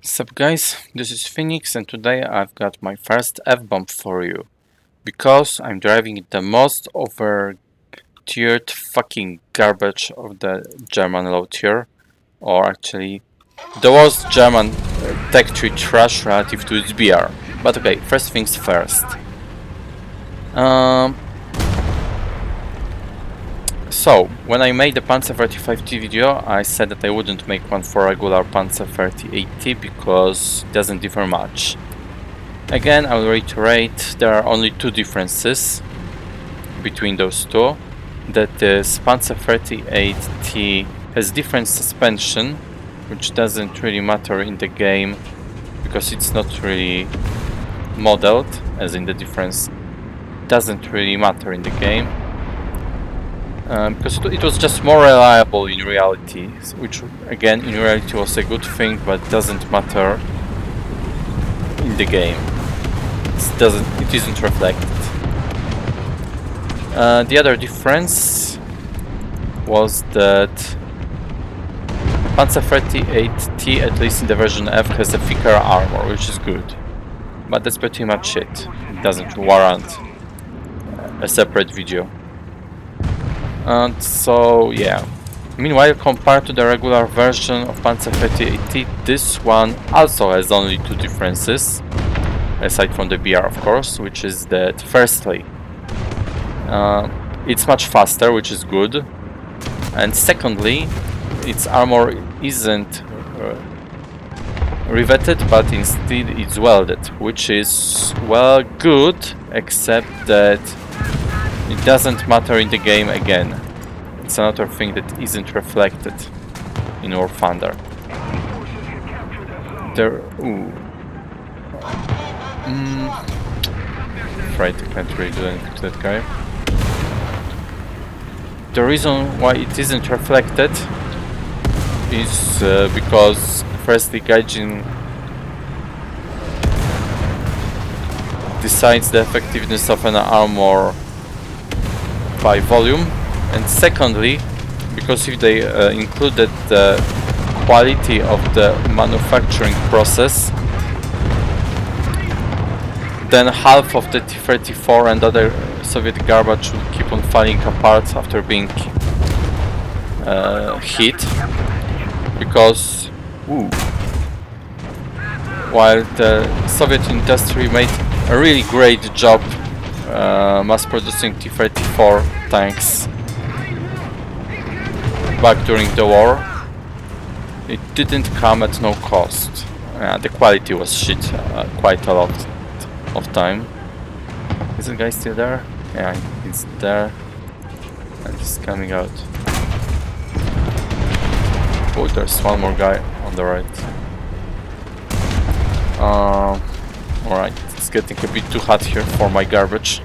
Sup guys, this is Phoenix and today I've got my first F-bomb for you. Because I'm driving the most over-tiered fucking garbage of the German low tier. Or actually, the worst German tech tree trash relative to its BR. But okay, first things first. So, when I made the Panzer 35T video, I said that I wouldn't make one for regular Panzer 38T because it doesn't differ much. Again, I will reiterate, there are only two differences between those two. That is, Panzer 38T has different suspension, which doesn't really matter in the game because it's not really modeled, as in the difference doesn't really matter in the game. Because it was just more reliable in reality, which again in reality was a good thing, but doesn't matter in the game. It isn't reflected. The other difference was that Panzer 38T, at least in the version F, has a thicker armor, which is good. But that's pretty much it. It doesn't warrant a separate video. And so yeah, meanwhile, compared to the regular version of Panzer 38T, this one also has only two differences, aside from the BR of course, which is that firstly, it's much faster, which is good, and secondly, its armor isn't riveted, but instead it's welded, which is, well, good, except that it doesn't matter in the game again. It's another thing that isn't reflected in War Thunder. Afraid I can't really do anything to that guy. The reason why it isn't reflected is because firstly Gaijin decides the effectiveness of an armor by volume, and secondly because if they included the quality of the manufacturing process, then half of the T-34 and other Soviet garbage would keep on falling apart after being hit, because while the Soviet industry made a really great job mass producing T-34 tanks back during the war, it didn't come at no cost. The quality was shit quite a lot of time. Is the guy still there? Yeah, he's there and he's coming out. Oh, there's one more guy on the right. Alright, it's getting a bit too hot here for my garbage.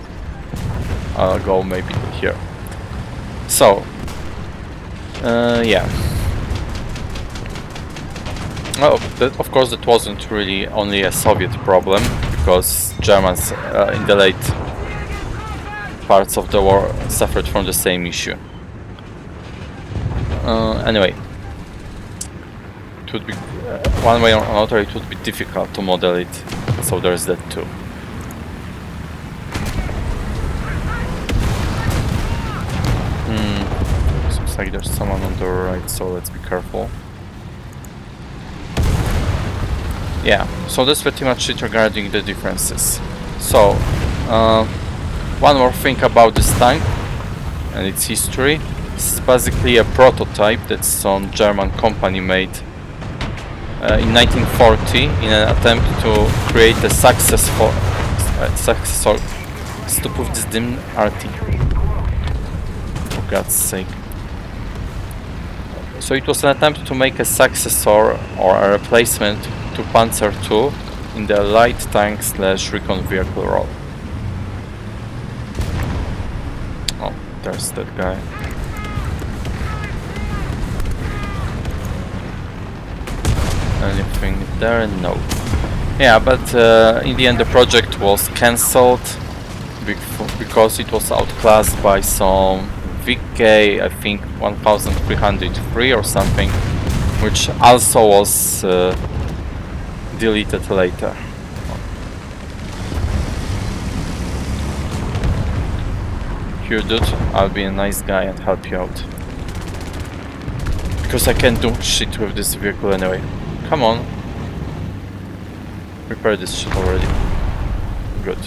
I'll go maybe here. So, yeah. Well, of course that wasn't really only a Soviet problem, because Germans in the late parts of the war suffered from the same issue. Anyway, it would be one way or another it would be difficult to model it, so there's that too. Seems like there's someone on the right, so let's be careful. Yeah, so that's pretty much it regarding the differences. So, one more thing about this tank and its history. This is basically a prototype that some German company made in 1940 in an attempt to create a successor. Stop with this dim RT. For God's sake. So it was an attempt to make a successor or a replacement to Panzer II in the light tank / recon vehicle role. Oh, there's that guy. Anything there? No. Yeah, but in the end the project was cancelled because it was outclassed by some VK, I think 1303 or something, which also was deleted later. Here, dude, I'll be a nice guy and help you out. Because I can't do shit with this vehicle anyway. Come on. Repair this shit already. Good.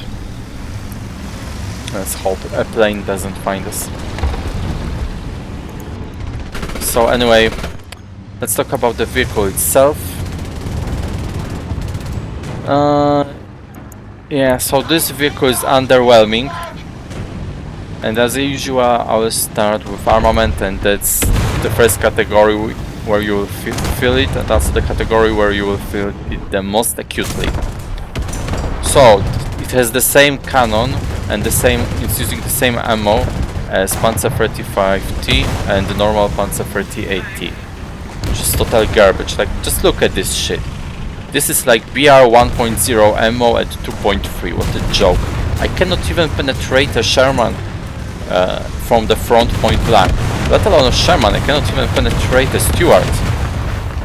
Let's hope a plane doesn't find us. So anyway, let's talk about the vehicle itself. Yeah, so this vehicle is underwhelming. And as usual, I will start with armament, and that's the first category where you will feel it, and that's the category where you will feel it the most acutely. So, it has the same cannon, and it's using the same ammo as Panzer35T and the normal Panzer38T, which is total garbage. Like, just look at this shit. This is like BR 1.0 ammo at 2.3, what a joke. I cannot even penetrate a Sherman from the front point blank. Let alone a Sherman, I cannot even penetrate a Stuart.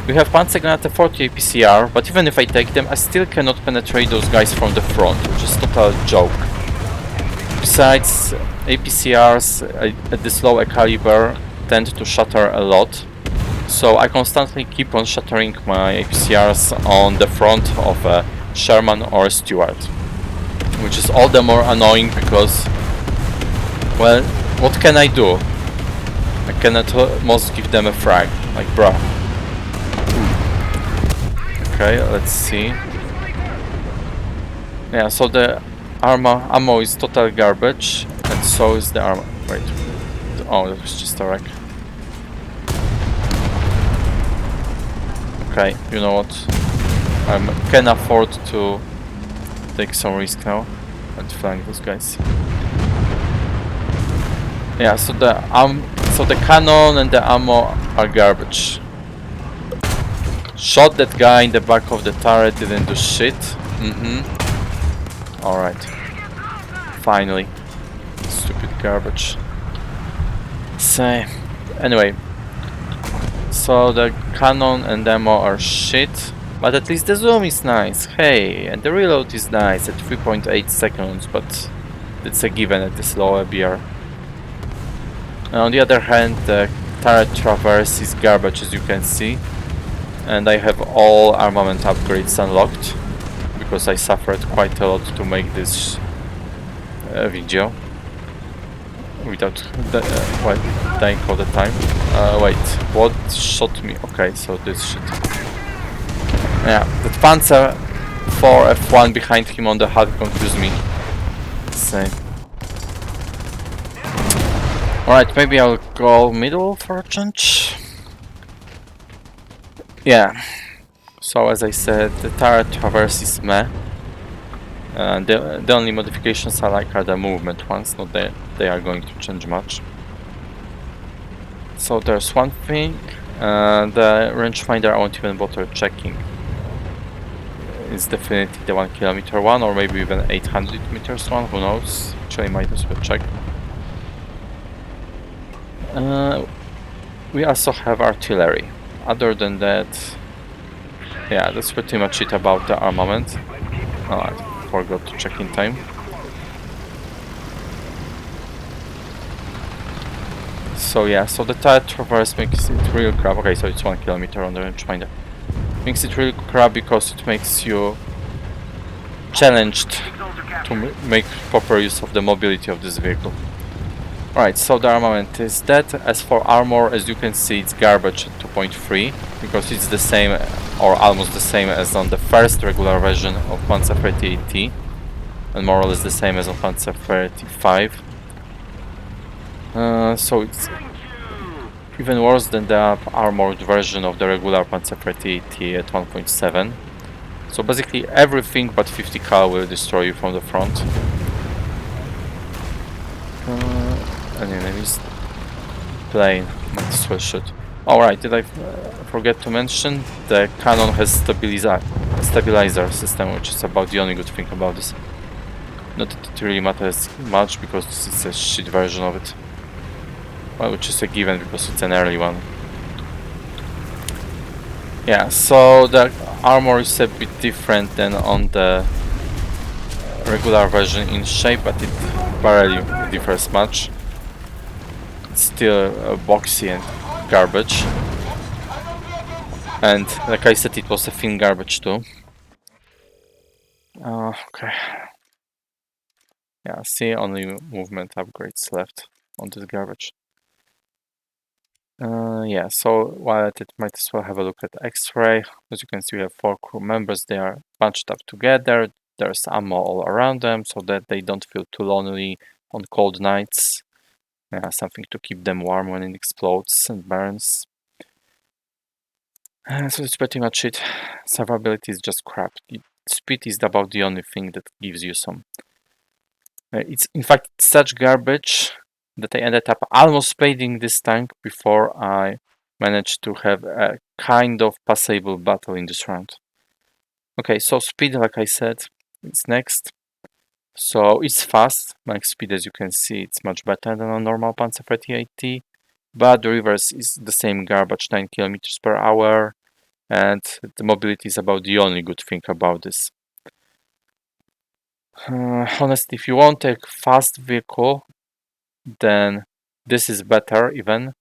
We have Panzerkampfwagen 40 APCR, but even if I take them, I still cannot penetrate those guys from the front, which is total joke. Besides, APCRs at this low caliber tend to shatter a lot, so I constantly keep on shattering my APCRs on the front of a Sherman or a Stuart, which is all the more annoying because, well, what can I do? I cannot most give them a frag, like bruh. Okay, let's see. Yeah, so the ammo is total garbage, and so is the armor. Wait, oh, that was just a wreck. Okay, you know what? I can afford to take some risk now and flank those guys. Yeah, so the cannon and the ammo are garbage. Shot that guy in the back of the turret, didn't do shit. Alright. Finally. Stupid garbage. So, anyway. So the cannon and ammo are shit. But at least the zoom is nice. Hey, and the reload is nice at 3.8 seconds, but it's a given at this lower BR. On the other hand, the turret traverse is garbage, as you can see, and I have all armament upgrades unlocked because I suffered quite a lot to make this video without dying all the time. Wait, what shot me? Okay, so this shit. Yeah, that Panzer 4 F1 behind him on the HUD confused me. Same. Alright, maybe I'll go middle for a change. Yeah. So as I said, the turret traverse is meh. The only modifications I like are the movement ones, not that they are going to change much. So there's one thing, the rangefinder I won't even bother checking. It's definitely the 1 kilometer one, or maybe even 800 meters one, who knows. Actually might as well check. We also have artillery. Other than that, yeah, that's pretty much it about the armament. Oh, I forgot to check in time. So yeah, so the turret traverse makes it real crap. Okay, so it's 1 kilometer on the rangefinder. Makes it really crap because it makes you challenged to make proper use of the mobility of this vehicle. Alright, so the armament is that. As for armor, as you can see, it's garbage at 2.3 because it's the same or almost the same as on the first regular version of Panzer 38T and more or less the same as on Panzer 35. So it's even worse than the armored version of the regular Panzer 38T at 1.7. So basically everything but 50 cal will destroy you from the front. Any enemies? Plane. Might as well shoot. Alright, did I forget to mention the cannon has stabilizer system, which is about the only good thing about this. Not that it really matters much because this is a shit version of it. Well, which is a given because it's an early one. Yeah, so the armor is a bit different than on the regular version in shape, but it barely differs much. It's still boxy and garbage. And like I said, it was a thin garbage too. Okay. Yeah, see, only movement upgrades left on this garbage. Yeah, so while at it, might as well have a look at X-ray. As you can see, we have 4 crew members. They are bunched up together. There's ammo all around them so that they don't feel too lonely on cold nights. Something to keep them warm when it explodes and burns. So that's pretty much it. Survivability is just crap. Speed is about the only thing that gives you some. It's in fact such garbage that I ended up almost spading this tank before I managed to have a kind of passable battle in this round. Okay, so speed, like I said, it's next. So it's fast. Max speed, as you can see, it's much better than a normal Panzer 38T. But the reverse is the same garbage, 9 kilometers per hour. And the mobility is about the only good thing about this. Honestly, if you want a fast vehicle, then this is better even.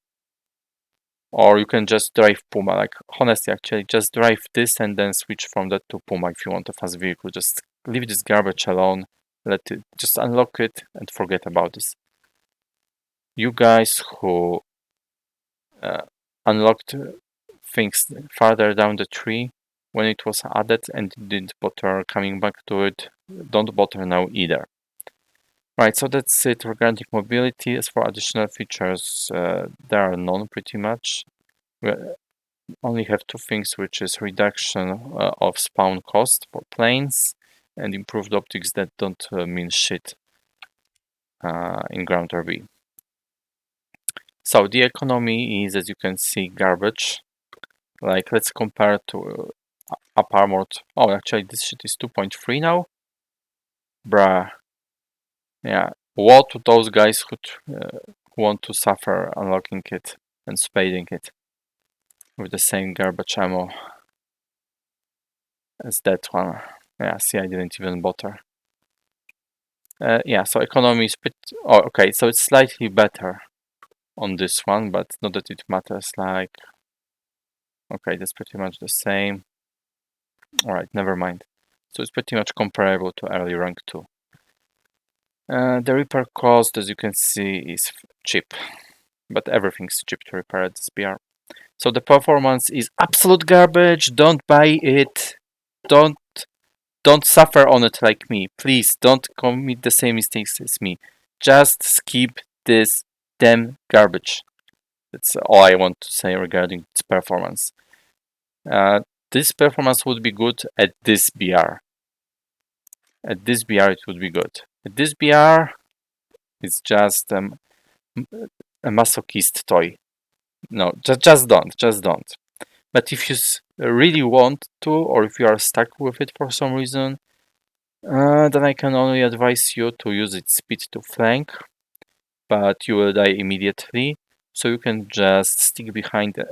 Or you can just drive Puma. Like, honestly, actually, just drive this and then switch from that to Puma if you want a fast vehicle. Just leave this garbage alone. Let it, just unlock it and forget about this. You guys who unlocked things farther down the tree when it was added and didn't bother coming back to it, don't bother now either. Right, so that's it regarding mobility. As for additional features, there are none pretty much. We only have 2 things, which is reduction of spawn cost for planes and improved optics that don't mean shit in ground RB. So the economy is, as you can see, garbage. Like, let's compare to up armored. Oh, actually, this shit is 2.3 now. Bruh. Yeah. What to those guys who want to suffer unlocking it and spading it with the same garbage ammo as that one. Yeah, see, I didn't even bother. Yeah, so economy is oh, okay, so it's slightly better on this one, but not that it matters. Like, okay, that's pretty much the same. Alright, never mind. So it's pretty much comparable to early rank 2. The repair cost, as you can see, is cheap, but everything's cheap to repair at this BR. So the performance is absolute garbage. Don't buy it. Don't suffer on it like me. Please don't commit the same mistakes as me. Just skip this damn garbage. That's all I want to say regarding its performance. This performance would be good at this BR. At this BR it would be good. At this BR it's just a masochist toy. No, just don't. But if you really want to, or if you are stuck with it for some reason, then I can only advise you to use its speed to flank, but you will die immediately. So you can just stick behind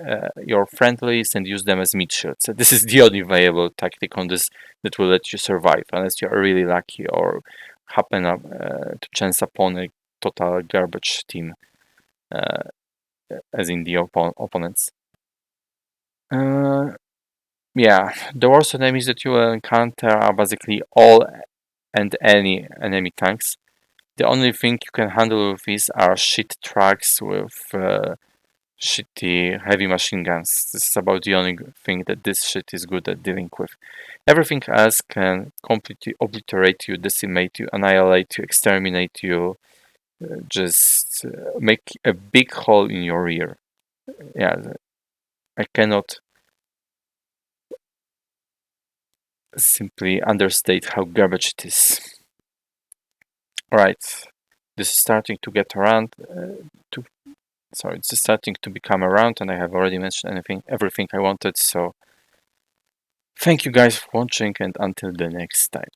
your friendlies and use them as meat shields. This is the only viable tactic on this that will let you survive, unless you are really lucky or happen up to chance upon a total garbage team, as in the opponents. Yeah, the worst enemies that you will encounter are basically all and any enemy tanks. The only thing you can handle with these are shit trucks with shitty heavy machine guns. This is about the only thing that this shit is good at dealing with. Everything else can completely obliterate you, decimate you, annihilate you, exterminate you, just make a big hole in your rear. Yeah, I cannot simply understate how garbage it is. Right, this is starting to get around. It's starting to become around, and I have already mentioned everything I wanted. So, thank you guys for watching, and until the next time.